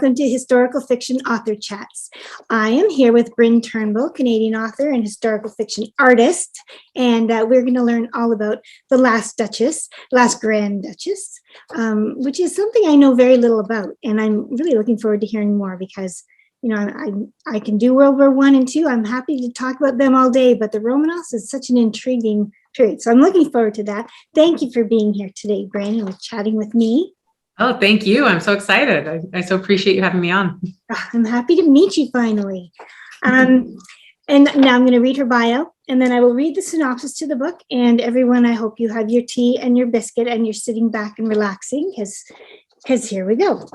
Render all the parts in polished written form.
welcome to Historical Fiction Author Chats. I am here with Bryn Turnbull, Canadian author and historical fiction artist, and we're going to learn all about the last Grand Duchess, which is something I know very little about, and I'm really looking forward to hearing more because, you know, I can do World War I and II. I'm happy to talk about them all day, but the Romanovs is such an intriguing period, so I'm looking forward to that. Thank you for being here today, Bryn, and chatting with me. Oh, thank you. I'm so excited. I so appreciate you having me on. I'm happy to meet you finally. And now I'm going to read her bio, and then I will read the synopsis to the book. And everyone, I hope you have your tea and your biscuit and you're sitting back and relaxing because here we go.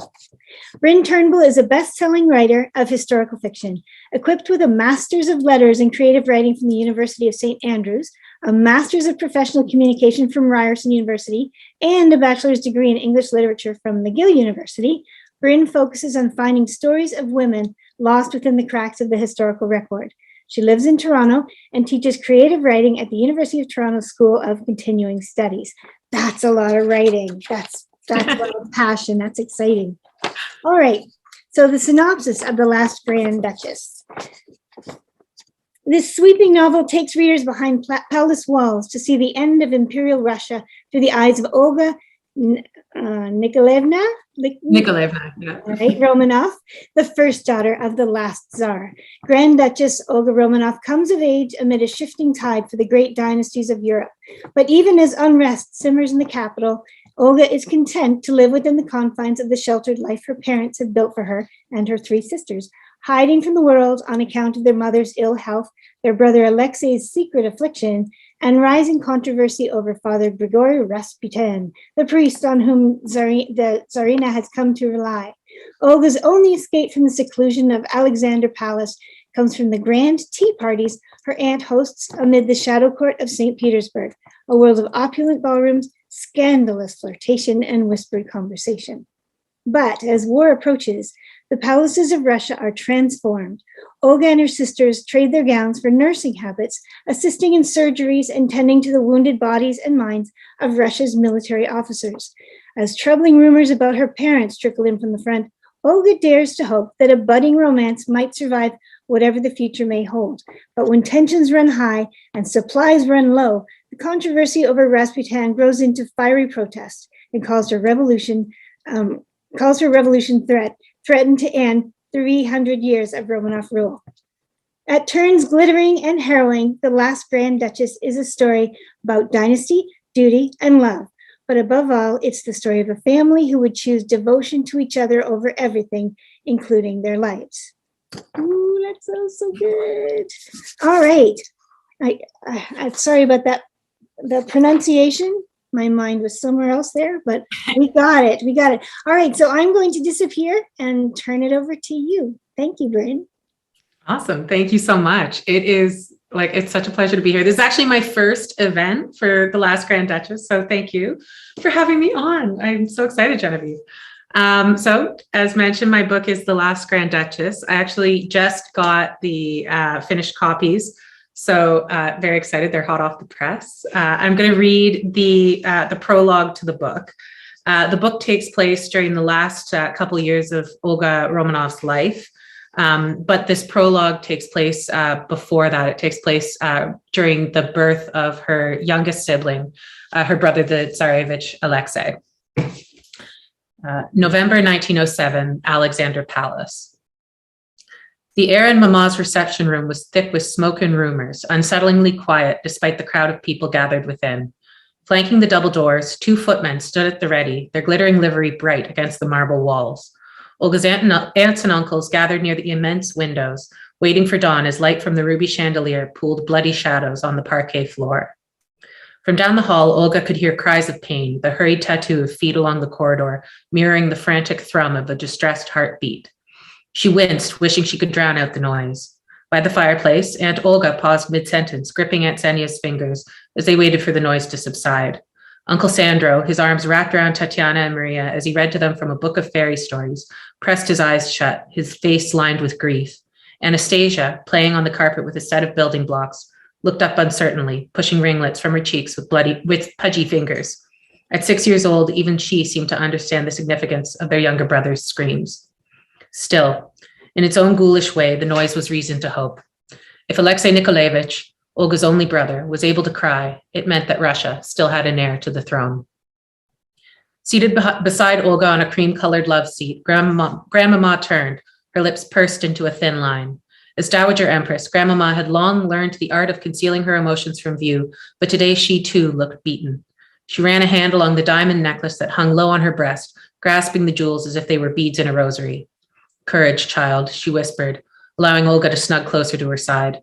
Bryn Turnbull is a best-selling writer of historical fiction, equipped with a Master's of Letters in Creative Writing from the University of St. Andrews, a Master's of Professional Communication from Ryerson University, and a bachelor's degree in English literature from McGill University. Bryn focuses on finding stories of women lost within the cracks of the historical record. She lives in Toronto and teaches creative writing at the University of Toronto School of Continuing Studies. That's a lot of writing. That's a lot of passion. That's exciting. All right. So the synopsis of The Last Grand Duchess. This sweeping novel takes readers behind palace walls to see the end of Imperial Russia through the eyes of Olga Nikolaevna Romanov, the first daughter of the last Tsar. Grand Duchess Olga Romanov comes of age amid a shifting tide for the great dynasties of Europe. But even as unrest simmers in the capital, Olga is content to live within the confines of the sheltered life her parents have built for her and her three sisters, hiding from the world on account of their mother's ill health, their brother Alexei's secret affliction, and rising controversy over Father Grigori Rasputin, the priest on whom the tsarina has come to rely. Olga's only escape from the seclusion of Alexander Palace comes from the grand tea parties her aunt hosts amid the shadow court of Saint Petersburg, a world of opulent ballrooms, scandalous flirtation, and whispered conversation. But as war approaches, the palaces of Russia are transformed. Olga and her sisters trade their gowns for nursing habits, assisting in surgeries and tending to the wounded bodies and minds of Russia's military officers. As troubling rumors about her parents trickle in from the front, Olga dares to hope that a budding romance might survive whatever the future may hold. But when tensions run high and supplies run low, the controversy over Rasputin grows into fiery protest and calls her revolution threatened to end 300 years of Romanov rule. At turns glittering and harrowing, The Last Grand Duchess is a story about dynasty, duty, and love. But above all, it's the story of a family who would choose devotion to each other over everything, including their lives. Ooh, that sounds so good. All right. I'm sorry about that. The pronunciation. My mind was somewhere else there, but we got it. All right, so I'm going to disappear and turn it over to you. Thank you, Bryn. Awesome. Thank you so much. It's such a pleasure to be here. This is actually my first event for The Last Grand Duchess, so thank you for having me on. I'm so excited, Genevieve. So as mentioned, my book is The Last Grand Duchess. I actually just got the finished copies. So very excited. They're hot off the press. I'm going to read the prologue to the book. The book takes place during the last couple of years of Olga Romanov's life. But this prologue takes place before that. It takes place during the birth of her youngest sibling, her brother, the Tsarevich Alexei. November 1907, Alexander Palace. The air in Mama's reception room was thick with smoke and rumors, unsettlingly quiet despite the crowd of people gathered within. Flanking the double doors, 2 footmen stood at the ready, their glittering livery bright against the marble walls. Olga's aunts and uncles gathered near the immense windows, waiting for dawn as light from the ruby chandelier pooled bloody shadows on the parquet floor. From down the hall, Olga could hear cries of pain, the hurried tattoo of feet along the corridor, mirroring the frantic thrum of a distressed heartbeat. She winced, wishing she could drown out the noise. By the fireplace, Aunt Olga paused mid-sentence, gripping Aunt Xenia's fingers as they waited for the noise to subside. Uncle Sandro, his arms wrapped around Tatiana and Maria as he read to them from a book of fairy stories, pressed his eyes shut, his face lined with grief. Anastasia, playing on the carpet with a set of building blocks, looked up uncertainly, pushing ringlets from her cheeks with pudgy fingers. At 6 years old, even she seemed to understand the significance of their younger brother's screams. Still, in its own ghoulish way, the noise was reason to hope. If Alexei Nikolaevich, Olga's only brother, was able to cry, it meant that Russia still had an heir to the throne. Seated beside Olga on a cream-colored love seat, Grandmama turned, her lips pursed into a thin line. As Dowager Empress, Grandmama had long learned the art of concealing her emotions from view, but today she too looked beaten. She ran a hand along the diamond necklace that hung low on her breast, grasping the jewels as if they were beads in a rosary. "Courage, child," she whispered, allowing Olga to snug closer to her side.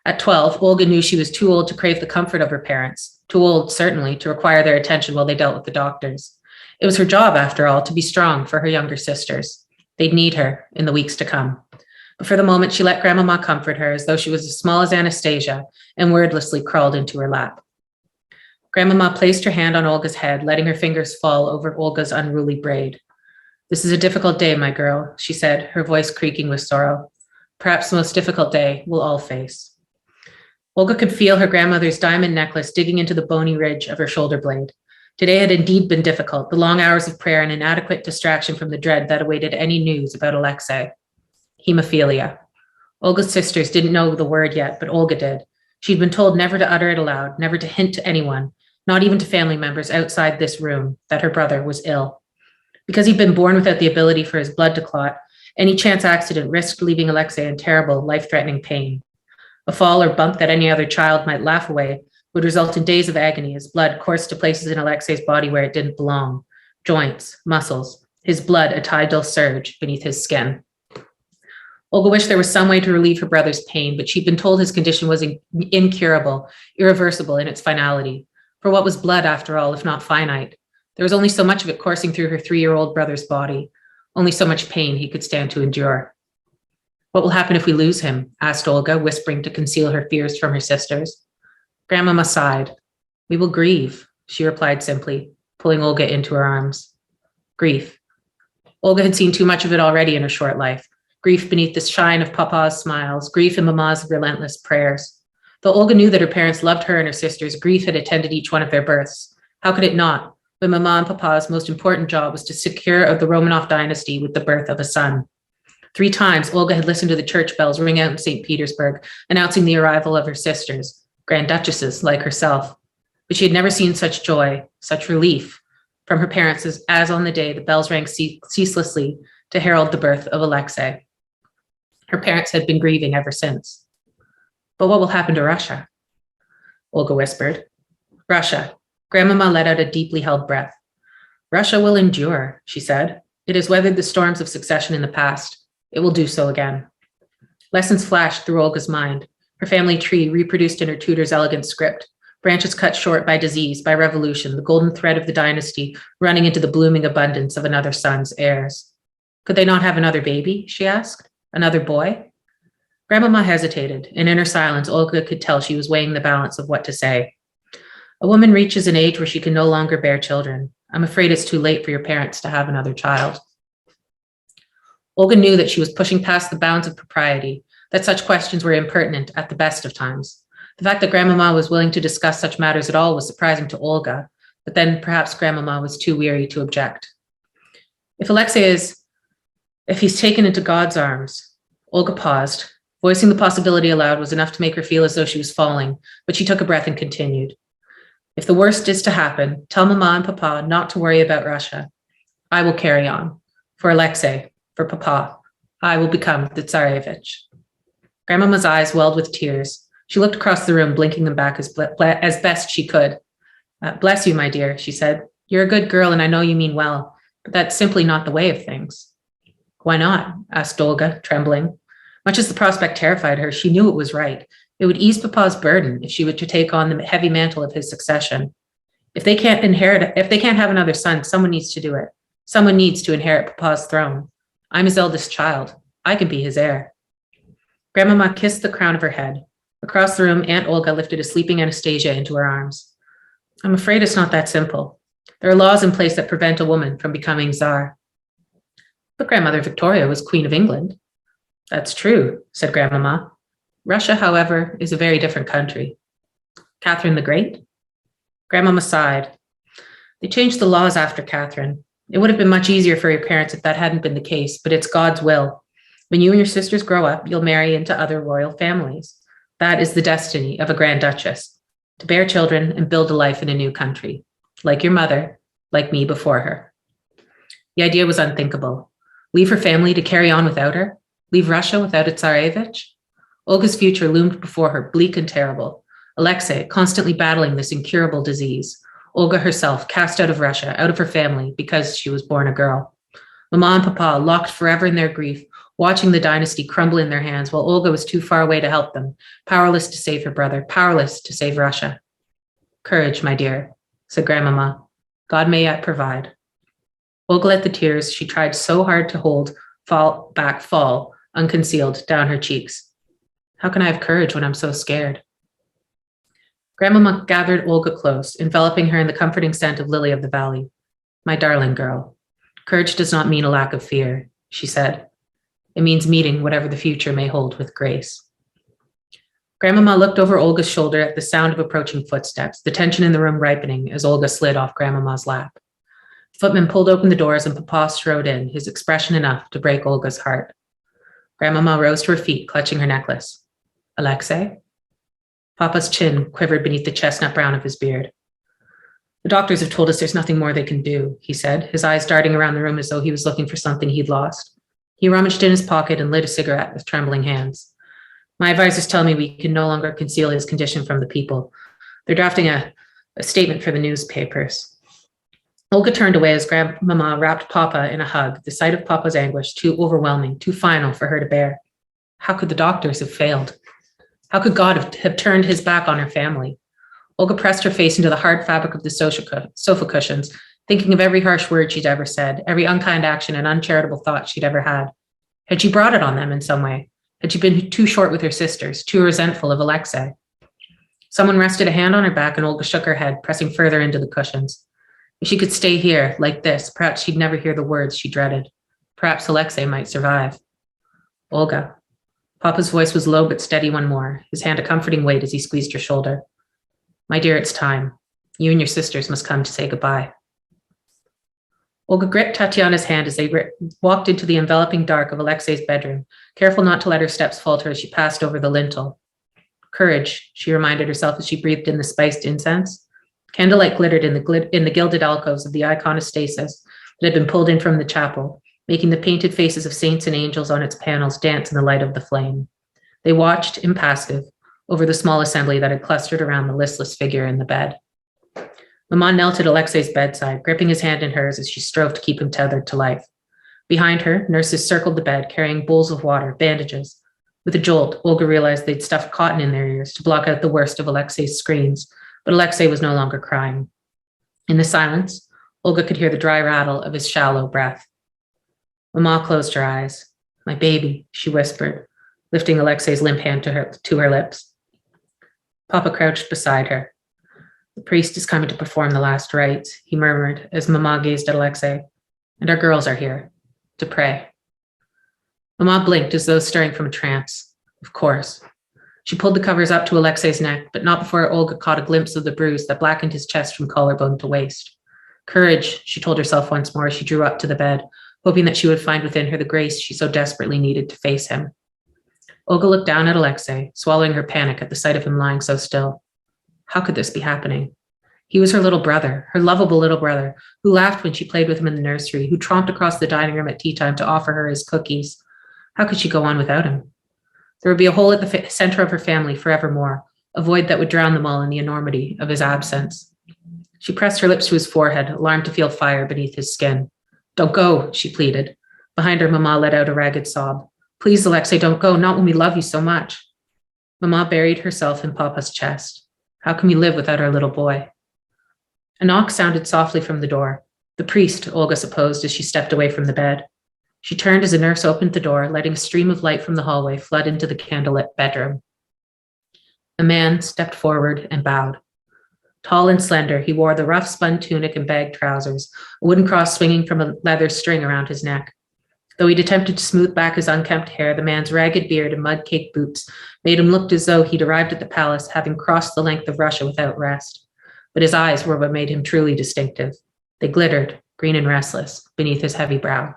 At 12, Olga knew she was too old to crave the comfort of her parents, too old, certainly, to require their attention while they dealt with the doctors. It was her job, after all, to be strong for her younger sisters. They'd need her in the weeks to come. But for the moment, she let Grandmama comfort her as though she was as small as Anastasia and wordlessly crawled into her lap. Grandmama placed her hand on Olga's head, letting her fingers fall over Olga's unruly braid. "This is a difficult day, my girl," she said, her voice creaking with sorrow. "Perhaps the most difficult day we'll all face." Olga could feel her grandmother's diamond necklace digging into the bony ridge of her shoulder blade. Today had indeed been difficult, the long hours of prayer and inadequate distraction from the dread that awaited any news about Alexei. Hemophilia. Olga's sisters didn't know the word yet, but Olga did. She'd been told never to utter it aloud, never to hint to anyone, not even to family members outside this room, that her brother was ill. Because he'd been born without the ability for his blood to clot, any chance accident risked leaving Alexei in terrible, life-threatening pain. A fall or bump that any other child might laugh away would result in days of agony as blood coursed to places in Alexei's body where it didn't belong. Joints, muscles, his blood a tidal surge beneath his skin. Olga wished there was some way to relieve her brother's pain, but she'd been told his condition was incurable, irreversible in its finality. For what was blood, after all, if not finite? There was only so much of it coursing through her 3-year-old brother's body, only so much pain he could stand to endure. "What will happen if we lose him?" asked Olga, whispering to conceal her fears from her sisters. Grandmama sighed. "We will grieve," she replied simply, pulling Olga into her arms. Grief. Olga had seen too much of it already in her short life. Grief beneath the shine of Papa's smiles, grief in Mama's relentless prayers. Though Olga knew that her parents loved her and her sisters, grief had attended each one of their births. How could it not, when Mama and Papa's most important job was to secure the Romanov dynasty with the birth of a son? 3 times, Olga had listened to the church bells ring out in Saint Petersburg, announcing the arrival of her sisters, Grand Duchesses like herself. But she had never seen such joy, such relief from her parents as on the day the bells rang ceaselessly to herald the birth of Alexei. Her parents had been grieving ever since. "But what will happen to Russia?" Olga whispered. "Russia." Grandmama let out a deeply held breath. "Russia will endure," she said. "It has weathered the storms of succession in the past. It will do so again." Lessons flashed through Olga's mind. Her family tree reproduced in her tutor's elegant script, branches cut short by disease, by revolution, the golden thread of the dynasty running into the blooming abundance of another son's heirs. Could they not have another baby, she asked? Another boy? Grandmama hesitated, and in her silence, Olga could tell she was weighing the balance of what to say. "A woman reaches an age where she can no longer bear children. I'm afraid it's too late for your parents to have another child." Olga knew that she was pushing past the bounds of propriety, that such questions were impertinent at the best of times. The fact that Grandmama was willing to discuss such matters at all was surprising to Olga, but then perhaps Grandmama was too weary to object. If he's taken into God's arms, Olga paused. Voicing the possibility aloud was enough to make her feel as though she was falling, but she took a breath and continued. "If the worst is to happen, tell Mama and Papa not to worry about Russia. I will carry on. For Alexei, for Papa, I will become the Tsarevich." Grandmama's eyes welled with tears. She looked across the room, blinking them back as best she could. "Bless you, my dear," she said. "You're a good girl, and I know you mean well, but that's simply not the way of things." "Why not?" asked Olga, trembling. Much as the prospect terrified her, she knew it was right. It would ease Papa's burden if she were to take on the heavy mantle of his succession. If they can't have another son, someone needs to do it. Someone needs to inherit Papa's throne. I'm his eldest child. I can be his heir. Grandmama kissed the crown of her head. Across the room, Aunt Olga lifted a sleeping Anastasia into her arms. "I'm afraid it's not that simple. There are laws in place that prevent a woman from becoming Tsar." "But Grandmother Victoria was Queen of England." "That's true," said Grandmama. "Russia, however, is a very different country." "Catherine the Great?" Grandmama sighed. "They changed the laws after Catherine. It would have been much easier for your parents if that hadn't been the case, but it's God's will. When you and your sisters grow up, you'll marry into other royal families. That is the destiny of a Grand Duchess, to bear children and build a life in a new country, like your mother, like me before her. The idea was unthinkable. Leave her family to carry on without her? Leave Russia without a Tsarevich? Olga's future loomed before her, bleak and terrible. Alexei, constantly battling this incurable disease. Olga herself, cast out of Russia, out of her family, because she was born a girl. Mama and Papa, locked forever in their grief, watching the dynasty crumble in their hands while Olga was too far away to help them, powerless to save her brother, powerless to save Russia. Courage, my dear, said Grandmama. God may yet provide. Olga let the tears she tried so hard to hold fall, unconcealed, down her cheeks. How can I have courage when I'm so scared? Grandmama gathered Olga close, enveloping her in the comforting scent of lily of the valley. My darling girl, courage does not mean a lack of fear, she said. It means meeting whatever the future may hold with grace. Grandmama looked over Olga's shoulder at the sound of approaching footsteps, the tension in the room ripening as Olga slid off Grandmama's lap. The footman pulled open the doors and Papa strode in, his expression enough to break Olga's heart. Grandmama rose to her feet, clutching her necklace. Alexei? Papa's chin quivered beneath the chestnut brown of his beard. The doctors have told us there's nothing more they can do, he said, his eyes darting around the room as though he was looking for something he'd lost. He rummaged in his pocket and lit a cigarette with trembling hands. My advisors tell me we can no longer conceal his condition from the people. They're drafting a statement for the newspapers. Olga turned away as Grandmama wrapped Papa in a hug, the sight of Papa's anguish too overwhelming, too final for her to bear. How could the doctors have failed? How could God have turned his back on her family? Olga pressed her face into the hard fabric of the sofa cushions, thinking of every harsh word she'd ever said, every unkind action and uncharitable thought she'd ever had. Had she brought it on them in some way? Had she been too short with her sisters, too resentful of Alexei? Someone rested a hand on her back and Olga shook her head, pressing further into the cushions. If she could stay here, like this, perhaps she'd never hear the words she dreaded. Perhaps Alexei might survive. Olga. Papa's voice was low but steady one more, his hand a comforting weight as he squeezed her shoulder. My dear, it's time. You and your sisters must come to say goodbye. Olga gripped Tatiana's hand as they walked into the enveloping dark of Alexei's bedroom, careful not to let her steps falter as she passed over the lintel. Courage, she reminded herself as she breathed in the spiced incense. Candlelight glittered in the gilded alcoves of the iconostasis that had been pulled in from the chapel, making the painted faces of saints and angels on its panels dance in the light of the flame. They watched, impassive, over the small assembly that had clustered around the listless figure in the bed. Mama knelt at Alexei's bedside, gripping his hand in hers as she strove to keep him tethered to life. Behind her, nurses circled the bed, carrying bowls of water, bandages. With a jolt, Olga realized they'd stuffed cotton in their ears to block out the worst of Alexei's screams, but Alexei was no longer crying. In the silence, Olga could hear the dry rattle of his shallow breath. Mama closed her eyes. My baby, she whispered, lifting Alexei's limp hand to her lips. Papa crouched beside her. The priest is coming to perform the last rites, he murmured as Mama gazed at Alexei. And our girls are here, to pray. Mama blinked as though stirring from a trance. Of course. She pulled the covers up to Alexei's neck, but not before Olga caught a glimpse of the bruise that blackened his chest from collarbone to waist. Courage, she told herself once more as she drew up to the bed, hoping that she would find within her the grace she so desperately needed to face him. Olga looked down at Alexei, swallowing her panic at the sight of him lying so still. How could this be happening? He was her little brother, her lovable little brother, who laughed when she played with him in the nursery, who tromped across the dining room at tea time to offer her his cookies. How could she go on without him? There would be a hole at the center of her family forevermore, a void that would drown them all in the enormity of his absence. She pressed her lips to his forehead, alarmed to feel fire beneath his skin. Don't go, she pleaded. Behind her, Mama let out a ragged sob. Please, Alexei, don't go, not when we love you so much. Mama buried herself in Papa's chest. How can we live without our little boy? A knock sounded softly from the door. The priest, Olga supposed, as she stepped away from the bed. She turned as a nurse opened the door, letting a stream of light from the hallway flood into the candlelit bedroom. A man stepped forward and bowed. Tall and slender, he wore the rough spun tunic and bag trousers, a wooden cross swinging from a leather string around his neck. Though he'd attempted to smooth back his unkempt hair, the man's ragged beard and mud-caked boots made him look as though he'd arrived at the palace, having crossed the length of Russia without rest. But his eyes were what made him truly distinctive. They glittered, green and restless, beneath his heavy brow.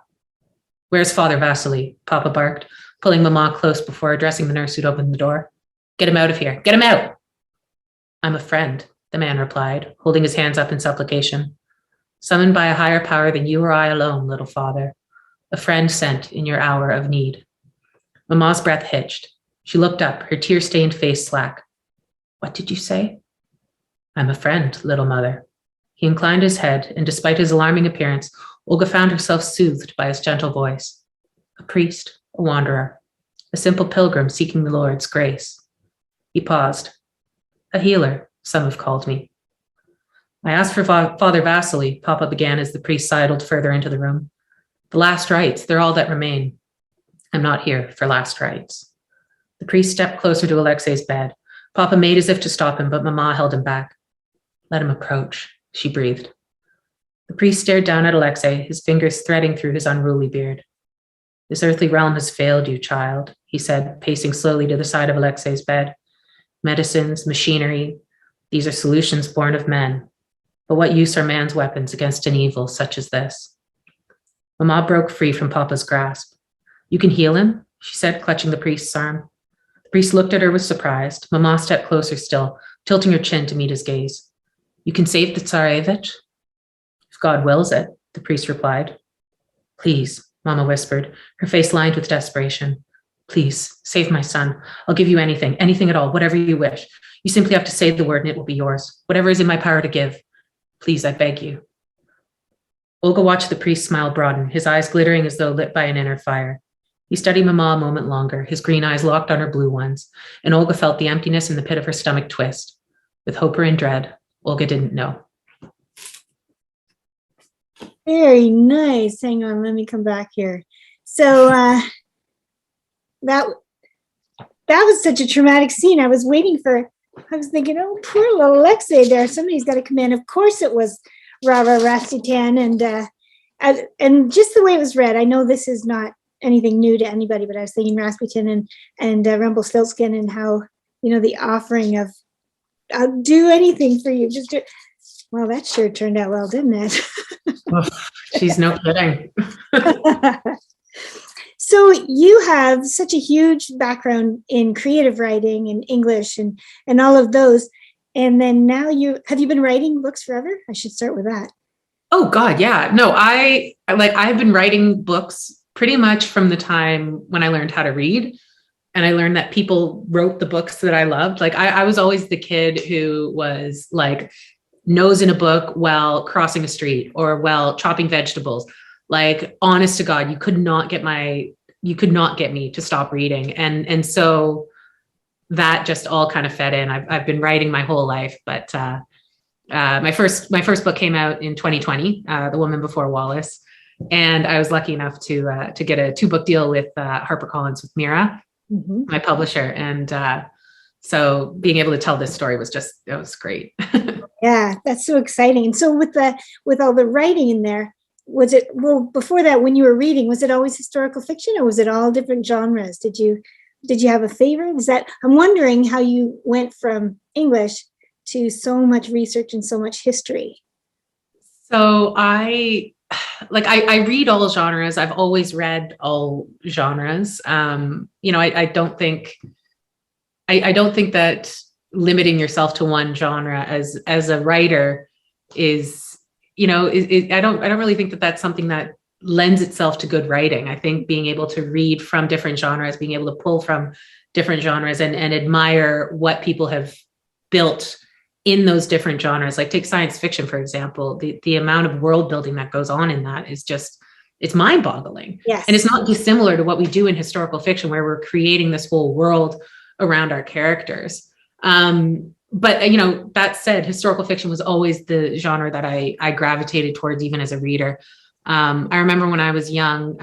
Where's Father Vasily? Papa barked, pulling Mama close before addressing the nurse who'd opened the door. Get him out of here. Get him out. I'm a friend, the man replied, holding his hands up in supplication. Summoned by a higher power than you or I alone, little father. A friend sent in your hour of need. Mama's breath hitched. She looked up, her tear-stained face slack. What did you say? I'm a friend, little mother. He inclined his head, and despite his alarming appearance, Olga found herself soothed by his gentle voice. A priest, a wanderer, a simple pilgrim seeking the Lord's grace. He paused. A healer, some have called me. I asked for Father Vasily, Papa began as the priest sidled further into the room. The last rites, they're all that remain. I'm not here for last rites. The priest stepped closer to Alexei's bed. Papa made as if to stop him, but Mama held him back. Let him approach, she breathed. The priest stared down at Alexei, his fingers threading through his unruly beard. This earthly realm has failed you, child, he said, pacing slowly to the side of Alexei's bed. Medicines, machinery, these are solutions born of men. But what use are man's weapons against an evil such as this? Mama broke free from Papa's grasp. You can heal him, she said, clutching the priest's arm. The priest looked at her with surprise. Mama stepped closer still, tilting her chin to meet his gaze. You can save the Tsarevich? If God wills it, the priest replied. Please, Mama whispered, her face lined with desperation. Please, save my son. I'll give you anything at all, whatever you wish. You simply have to say the word and it will be yours. Whatever is in my power to give. Please, I beg you. Olga watched the priest's smile broaden, his eyes glittering as though lit by an inner fire. He studied Mama a moment longer, his green eyes locked on her blue ones, and Olga felt the emptiness in the pit of her stomach twist. With hope or in dread, Olga didn't know. Very nice. Hang on, let me come back here. So that was such a traumatic scene. I was thinking, oh, poor little Alexei there. Somebody's got to come in. Of course it was Rasputin, and just the way it was read. I know this is not anything new to anybody, but I was thinking Rasputin and Rumpelstiltskin and how, the offering of I'll do anything for you. Just do it. Well, that sure turned out well, didn't it? Oh, she's no kidding. So you have such a huge background in creative writing and English and all of those. And then now have you been writing books forever? I should start with that. Oh God, yeah. No, I've been writing books pretty much from the time when I learned how to read. And I learned that people wrote the books that I loved. Like I was always the kid who was like nose in a book while crossing a street or while chopping vegetables. Like, honest to God, you could not get me to stop reading. And so that just all kind of fed in. I've been writing my whole life, but my first book came out in 2020, The Woman Before Wallace. And I was lucky enough to get a 2-book deal with HarperCollins with Mira, mm-hmm. my publisher. And so being able to tell this story was great. Yeah, that's so exciting. And so with all the writing in there, before that, when you were reading, was it always historical fiction or was it all different genres? Did you have a favorite? I'm wondering how you went from English to so much research and so much history. So I read all genres. I've always read all genres. I don't think that limiting yourself to one genre as a writer is, I don't really think that that's something that lends itself to good writing. I think being able to read from different genres, being able to pull from different genres and admire what people have built in those different genres, like take science fiction, for example, the amount of world building that goes on in that is it's mind boggling. Yes. And it's not dissimilar to what we do in historical fiction, where we're creating this whole world around our characters. But that said, historical fiction was always the genre that I gravitated towards, even as a reader. I remember when I was young,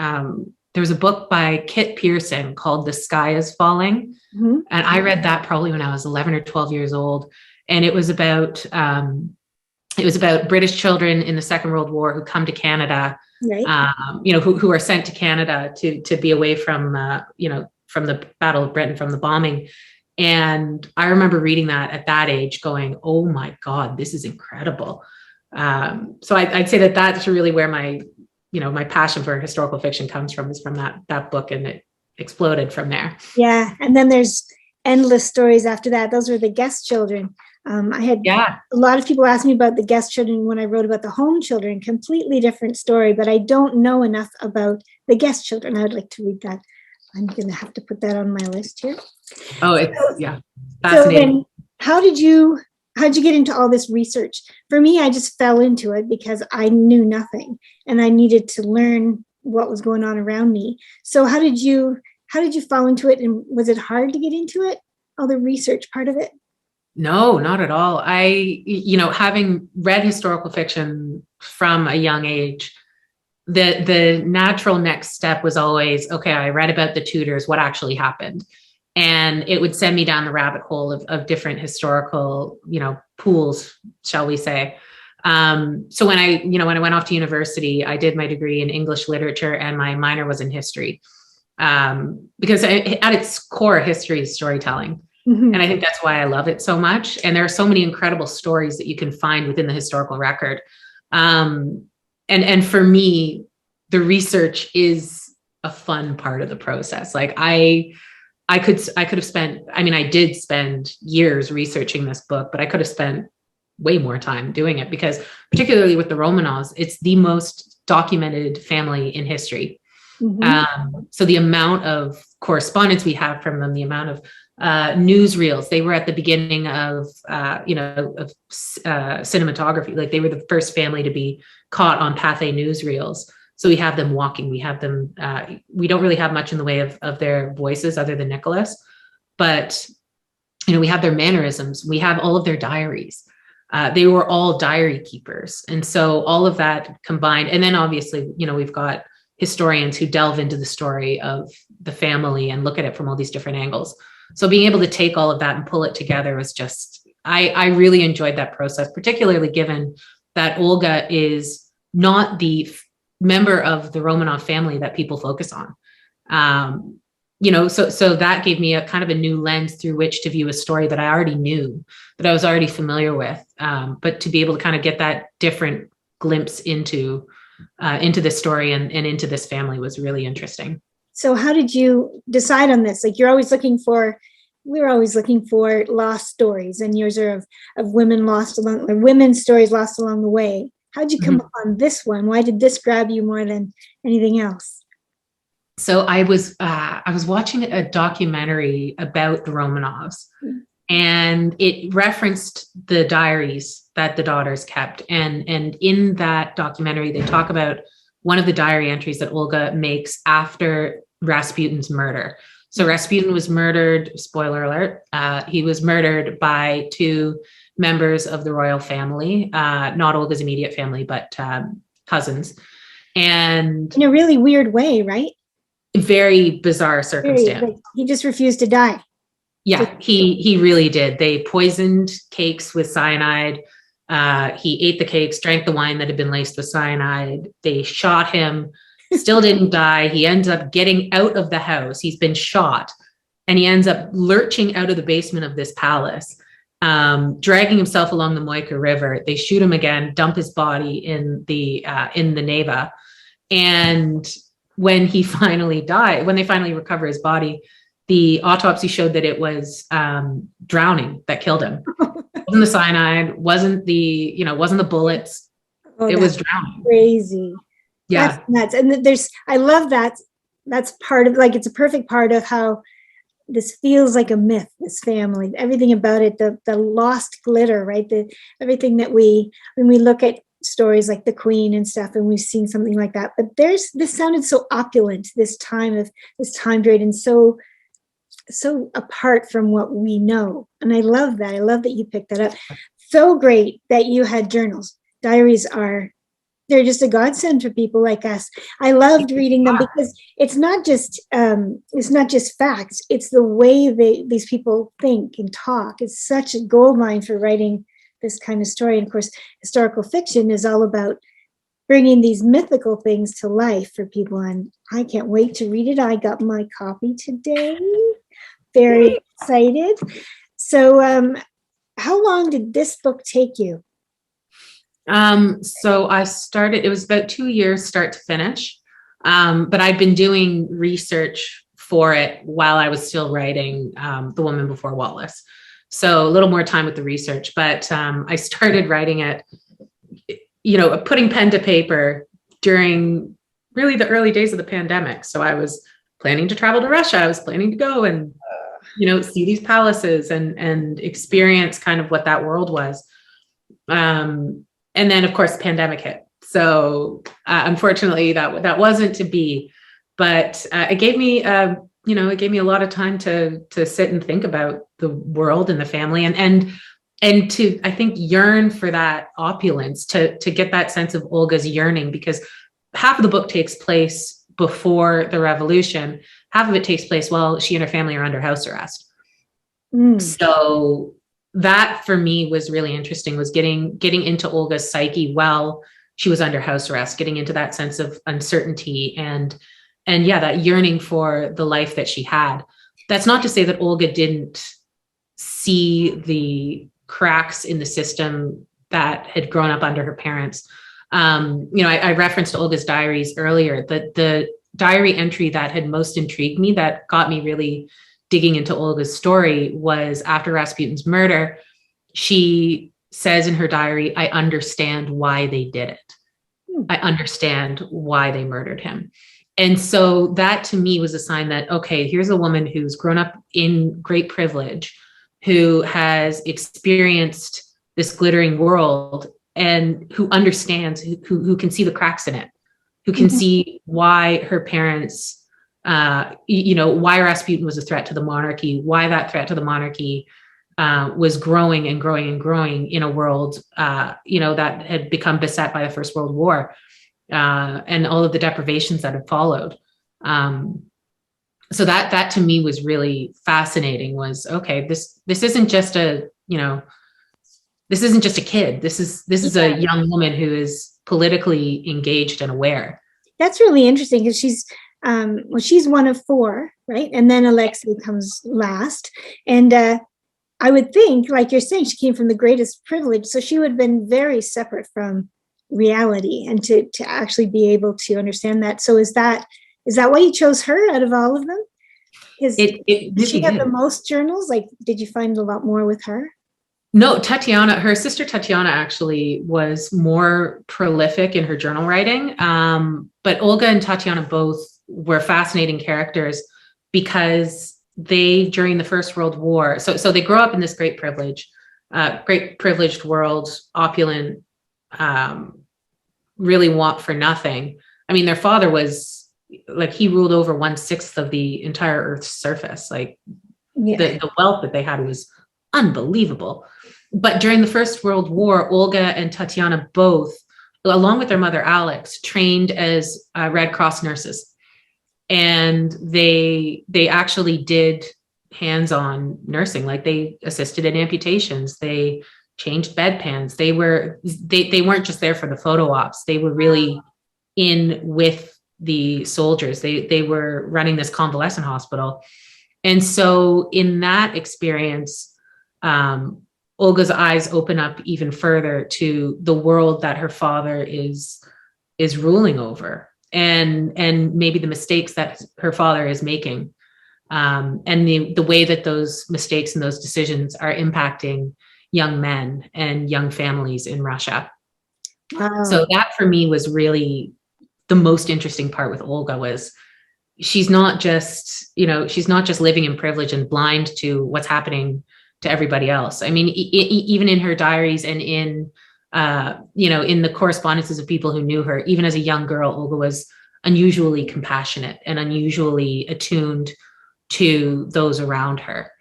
there was a book by Kit Pearson called The Sky is Falling. Mm-hmm. And I read that probably when I was 11 or 12 years old. And it was about British children in the Second World War who come to Canada, right. Who are sent to Canada to be away from the Battle of Britain, from the bombing. And I remember reading that at that age going, oh my God, this is incredible. So I'd say that that's really where my passion for historical fiction comes from, is from that book, and it exploded from there. Yeah, and then there's endless stories after that. Those were the guest children. I had a lot of people ask me about the guest children when I wrote about the home children. Completely different story, but I don't know enough about the guest children. I would like to read that. I'm going to have to put that on my list here. Oh, it's fascinating. So then, how did you get into all this research? For me, I just fell into it because I knew nothing, and I needed to learn what was going on around me. So how did you fall into it, and was it hard to get into it? All the research part of it? No, not at all. Having read historical fiction from a young age, the natural next step was always, okay, I read about the Tudors, what actually happened? And it would send me down the rabbit hole of different historical, pools, shall we say. So when I went off to university, I did my degree in English literature, and my minor was in history. Because at its core, history is storytelling. Mm-hmm. And I think that's why I love it so much. And there are so many incredible stories that you can find within the historical record. And for me, the research is a fun part of the process. Like I could have spent, I did spend years researching this book, but I could have spent way more time doing it, because particularly with the Romanovs, it's the most documented family in history. Mm-hmm. So the amount of correspondence we have from them, the amount of newsreels, they were at the beginning of cinematography. Like, they were the first family to be caught on Pathé newsreels. So we have them walking, we have them, we don't really have much in the way of their voices other than Nicholas, but, we have their mannerisms, we have all of their diaries. They were all diary keepers. And so all of that combined, and then obviously, we've got historians who delve into the story of the family and look at it from all these different angles. So being able to take all of that and pull it together was just, I really enjoyed that process, particularly given that Olga is not the member of the Romanov family that people focus on. So that gave me a kind of a new lens through which to view a story that I already knew, that I was already familiar with. But to be able to kind of get that different glimpse into this story and into this family was really interesting. So how did you decide on this? Like, we're always looking for lost stories, and yours are of women's stories lost along the way. How'd you come upon this one? Why did this grab you more than anything else? So I was watching a documentary about the Romanovs, and it referenced the diaries that the daughters kept. And in that documentary, they talk about one of the diary entries that Olga makes after Rasputin's murder. So Rasputin was murdered, spoiler alert, he was murdered by two members of the royal family, not Olga's immediate family, but cousins. And in a really weird way, right? Very bizarre circumstance. He just refused to die. Yeah, he really did. They poisoned cakes with cyanide. He ate the cakes, drank the wine that had been laced with cyanide. They shot him, still didn't die. He ends up getting out of the house. He's been shot, and he ends up lurching out of the basement of this palace, dragging himself along the Moika River. They shoot him again, dump his body in the Neva. And when he finally died, when they finally recover his body, the autopsy showed that it was drowning that killed him. It wasn't the cyanide, wasn't the bullets. It was drowning. Crazy. Yeah. That's nuts. And I love that. That's part of, like, it's a perfect part of how this feels like a myth, this family, everything about it, the lost glitter, right? Everything that when we look at stories like the Queen and stuff, and we've seen something like that, but this sounded so opulent, this time period, and so apart from what we know. And I love that. I love that you picked that up. So great that you had journals. Diaries they're just a godsend for people like us. I loved reading them because it's not just facts. It's the way these people think and talk. It's such a goldmine for writing this kind of story. And of course, historical fiction is all about bringing these mythical things to life for people. And I can't wait to read it. I got my copy today. Very excited. So how long did this book take you? So I started, it was about 2 years start to finish. But I'd been doing research for it while I was still writing The Woman Before Wallace. So a little more time with the research, but I started writing it, putting pen to paper during really the early days of the pandemic. So I was planning to travel to Russia. I was planning to go and, see these palaces and experience kind of what that world was. And then of course the pandemic hit. So unfortunately that wasn't to be, but it gave me, it gave me a lot of time to sit and think about the world and the family and to, I think, yearn for that opulence, to get that sense of Olga's yearning, because half of the book takes place before the revolution. Half of it takes place while she and her family are under house arrest. So that for me was really interesting, was getting into Olga's psyche while she was under house arrest, getting into that sense of uncertainty and that yearning for the life that she had. That's not to say that Olga didn't see the cracks in the system that had grown up under her parents. I referenced Olga's diaries earlier. The diary entry that had most intrigued me, that got me really digging into Olga's story, was after Rasputin's murder. She says in her diary, "I understand why they did it. I understand why they murdered him." And so that to me was a sign that, okay, here's a woman who's grown up in great privilege, who has experienced this glittering world and who understands, who can see the cracks in it, who can see why her parents, why Rasputin was a threat to the monarchy, why that threat to the monarchy was growing and growing and growing in a world, that had become beset by the First World War and all of the deprivations that had followed. So that to me was really fascinating, was, okay, this isn't just a kid. This is a young woman who is politically engaged and aware. That's really interesting, because she's one of four, right? And then Alexei comes last. And I would think, like you're saying, she came from the greatest privilege, so she would have been very separate from reality, and to actually be able to understand that. So is that why you chose her out of all of them? Did she have the most journals? Like, did you find a lot more with her? No, Tatiana, her sister Tatiana actually was more prolific in her journal writing. But Olga and Tatiana both were fascinating characters, because they, during the First World War, so they grow up in this great privileged world, opulent, really want for nothing. I mean, their father was like, he ruled over 1/6 of the entire Earth's surface. Like, the wealth that they had was unbelievable. But during the First World War, Olga and Tatiana both, along with their mother Alex, trained as Red Cross nurses. And they actually did hands-on nursing. Like, they assisted in amputations, they changed bedpans. They weren't just there for the photo ops. They were really in with the soldiers. They were running this convalescent hospital. And so in that experience, Olga's eyes open up even further to the world that her father is ruling over, and maybe the mistakes that her father is making, and the way that those mistakes and those decisions are impacting young men and young families in Russia. Wow. So that for me was really the most interesting part with Olga, was she's not just living in privilege and blind to what's happening to everybody else. I mean, even in her diaries and in the correspondences of people who knew her, even as a young girl, Olga was unusually compassionate and unusually attuned to those around her.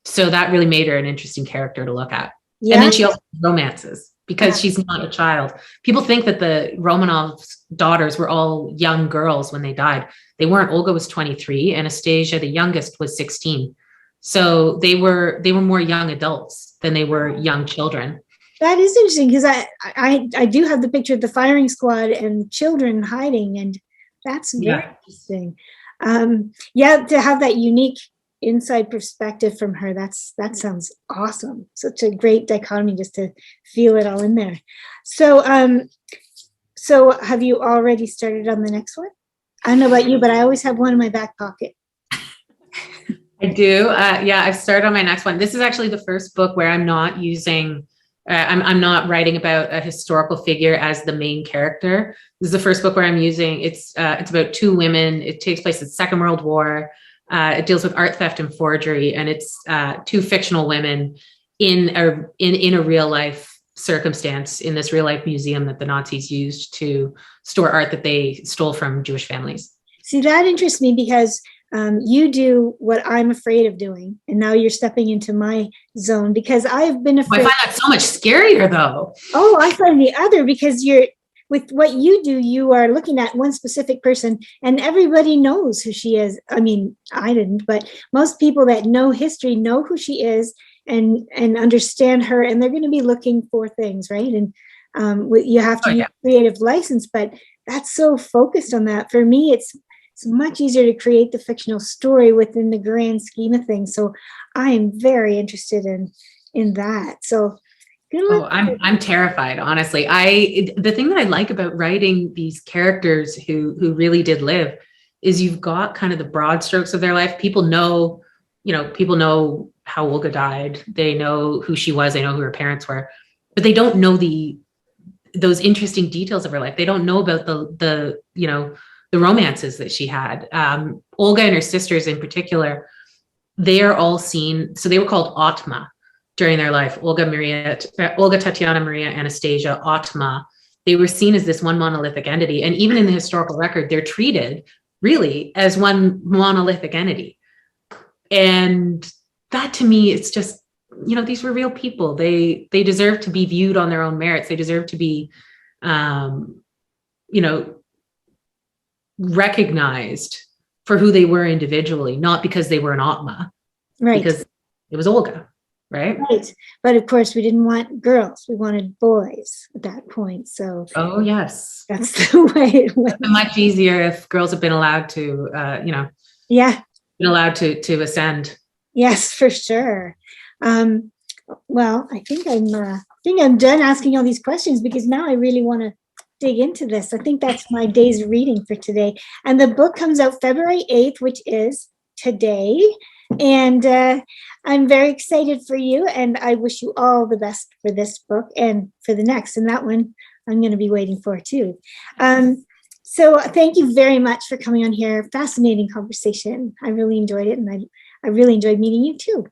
So that really made her an interesting character to look at. Yeah. And then she also romances, because she's not a child. People think that the Romanovs' daughters were all young girls when they died. They weren't. Olga was 23, Anastasia, the youngest, was 16. So they were more young adults than they were young children. That is interesting, because I do have the picture of the firing squad and children hiding, and that's very interesting. To have that unique inside perspective from her. That sounds awesome. Such a great dichotomy just to feel it all in there. So, so have you already started on the next one? I don't know about you, but I always have one in my back pocket. I do. Yeah, I've started on my next one. This is actually the first book where I'm not using, I'm not writing about a historical figure as the main character. This is the first book where I'm using, it's about two women. It takes place in the Second World War. It deals with art theft and forgery, and it's two fictional women in a real life circumstance in this real life museum that the Nazis used to store art that they stole from Jewish families. See, that interests me because you do what I'm afraid of doing, and now you're stepping into my zone because I've been afraid. I find that so much scarier, though. Oh, I find the other because with what you do, you are looking at one specific person, and everybody knows who she is. I mean, I didn't, but most people that know history know who she is and understand her, and they're going to be looking for things, right? And you have to use creative license, but that's so focused on that. For me, it's much easier to create the fictional story within the grand scheme of things. So I am very interested in that. So I'm terrified, honestly. The thing that I like about writing these characters who really did live is you've got kind of the broad strokes of their life. People know how Olga died. They know who she was. They know who her parents were, but they don't know those interesting details of her life. They don't know about the romances that she had. Olga and her sisters in particular, they are all seen. So they were called Otma during their life. Olga Mariette, Olga Tatiana, Maria, Anastasia, Otma. They were seen as this one monolithic entity. And even in the historical record, they're treated really as one monolithic entity. And that to me, it's just, these were real people. They deserve to be viewed on their own merits. They deserve to be, recognized for who they were individually, not because they were an Otma, right? Because it was Olga, right? Right. But of course, we didn't want girls; we wanted boys at that point. So, oh yes, that's the way it went. It's much easier if girls have been allowed to, been allowed to ascend. Yes, for sure. Well, I think I'm done asking all these questions because now I really want to dig into this. I think that's my day's reading for today. And the book comes out February 8th, which is today. And I'm very excited for you. And I wish you all the best for this book and for the next. And that one I'm going to be waiting for too. So thank you very much for coming on here. Fascinating conversation. I really enjoyed it. And I really enjoyed meeting you too.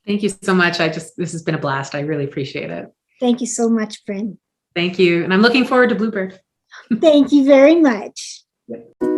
Thank you so much. This has been a blast. I really appreciate it. Thank you so much, Bryn. Thank you. And I'm looking forward to Bluebird. Thank you very much. Yep.